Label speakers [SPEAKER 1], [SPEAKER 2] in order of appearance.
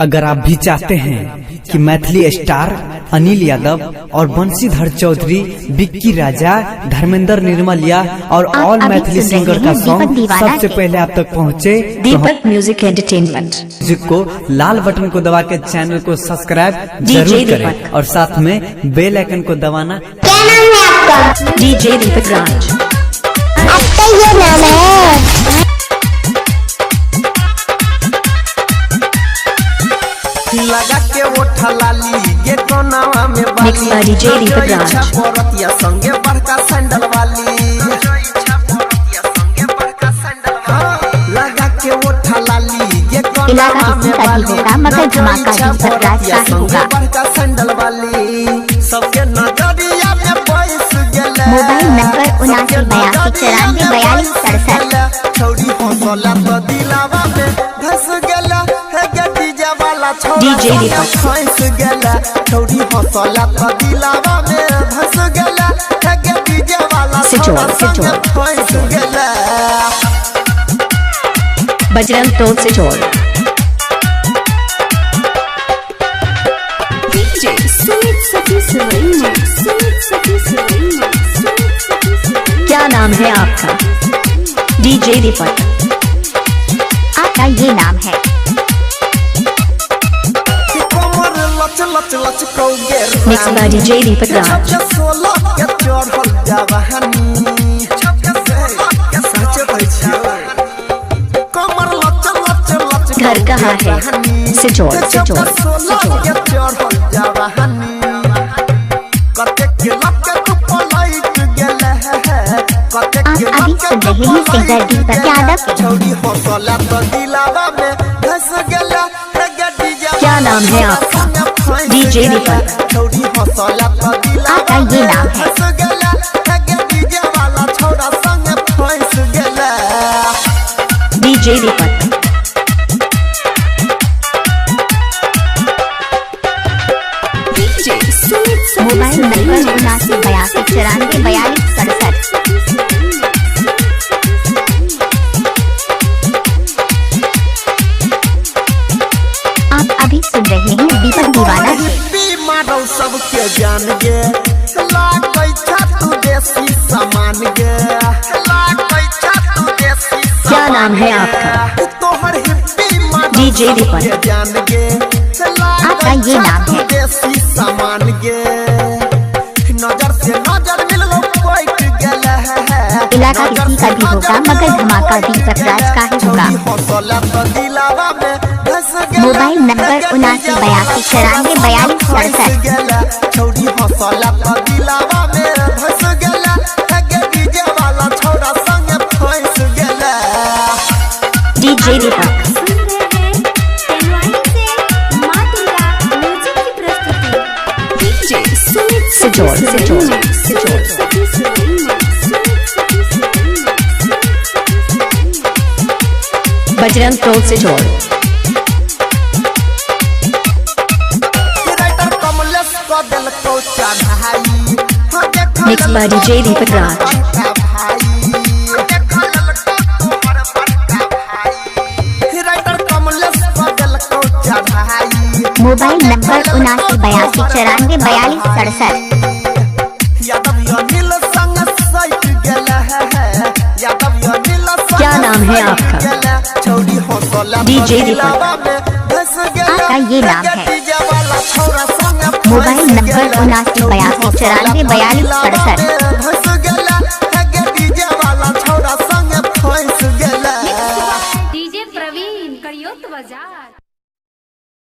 [SPEAKER 1] अगर आप भी चाहते हैं कि मैथिली स्टार अनिल यादव और बंशीधर चौधरी, विक्की राजा, धर्मेंद्र निर्मलिया और ऑल मैथिली सिंगर का सॉन्ग सबसे पहले आप तक पहुंचे,
[SPEAKER 2] दीपक म्यूजिक एंटरटेनमेंट
[SPEAKER 1] म्यूजिक को लाल बटन को दबा के चैनल को सब्सक्राइब जरूर करें और साथ में बेल आइकन को दबाना।
[SPEAKER 3] क्या नाम है आपका?
[SPEAKER 2] डीजे दीपक राज।
[SPEAKER 3] आपका ये नाम है?
[SPEAKER 4] लगा के ओठा लाली ये कोनावा में
[SPEAKER 2] मिक्स बाय डीजे दीपक राज।
[SPEAKER 4] औरतिया संगे बड़का सैंडल वाली लगा के ओठा लाली ये
[SPEAKER 3] इलाका किसी का भी होगा मगर धमाका दीपक राज का ही होगा।
[SPEAKER 4] बड़का सैंडल वाली सबके नजरिया में बैस गेले।
[SPEAKER 3] Mobile number 7982944267।
[SPEAKER 4] छौरी हौसला तो दिलावा में धस गेला है डीजे वाला
[SPEAKER 2] डीजे दीपक
[SPEAKER 4] फंस गेला। छौरी हौसला तो दिलावा में धस गेला है डीजे वाला फंस गेला।
[SPEAKER 2] बजरंग टोल से जोड़। क्या नाम है आपका? डीजे दीपक।
[SPEAKER 3] आपका ये नाम है?
[SPEAKER 4] कमर लच लच लच कौगे
[SPEAKER 2] मिक्स बाय डीजे दीपक राज।
[SPEAKER 4] 16 के चढ़ल जवानी सच कहै छियै। कमर लच लच लच
[SPEAKER 2] घर कहाँ है? सिचोड़ सिचोड़ सिचोड़।
[SPEAKER 4] के चढ़ल जवानी कते के लक तू पलाइत गेले है कते के
[SPEAKER 3] आप अभी सुन रहे हैं सिंगर दीपक यादव।
[SPEAKER 4] छौरी हौसला तो दिलावा में धस गेला है डीजे।
[SPEAKER 2] क्या नाम है आपका? डीजे दीपक।
[SPEAKER 4] छौरी हौसला तो दिलावा
[SPEAKER 3] आपका ये नाम है?
[SPEAKER 4] धस गेला है डीजे वाला छौरा संग फंस गेला।
[SPEAKER 2] डीजे दीपक।
[SPEAKER 3] Mobile number 7982944267। आप अभी सुन रहे हैं दीपक दीवाना से।
[SPEAKER 4] मारो सबके जान गे लागै छ तू देसी सामान गे लागै छ तू देसी।
[SPEAKER 2] क्या नाम है आपका?
[SPEAKER 4] तोहर हिप्पी मारो
[SPEAKER 2] डीजे दीपक।
[SPEAKER 4] जान गे
[SPEAKER 3] आपका ये नाम है?
[SPEAKER 4] देसी सामान गे नजर से नजर मिललो बैठ गेले है।
[SPEAKER 3] इलाका किसी का भी होगा मगर धमाका दीपक राज का ही होगा।
[SPEAKER 4] हौसला तो दिलावा में धस गेला।
[SPEAKER 3] Mobile number 7982944267।
[SPEAKER 4] छौरी हौसला तो दिलावा में धस गेला है डीजे वाला छौरा संग फंस गेला।
[SPEAKER 2] डीजे दीपक। सिचोड़ सिचोड़ सिचोड़। बजरंग टोल से जोड़।
[SPEAKER 4] राइटर कमलेश को दिल को चढ़ाई
[SPEAKER 2] mix by DJ Deepak Raj.
[SPEAKER 4] Writer Kamlesh को दिल को चढ़ाई।
[SPEAKER 3] Mobile number 7982944267।
[SPEAKER 4] यादव अनिल संग सैट गेला है यादव अनिल संग।
[SPEAKER 2] क्या नाम है आपका?
[SPEAKER 4] छौरी हौसला
[SPEAKER 2] डीजे दीपक।
[SPEAKER 3] आपका ये नाम है?
[SPEAKER 4] डीजे वाला छौरा संग
[SPEAKER 3] मोबाइल नंबर 7982944267।
[SPEAKER 4] धस गेला है डीजे वाला छौरा संग फंस गेला।
[SPEAKER 5] डीजे प्रवीण करियो तो बाजार।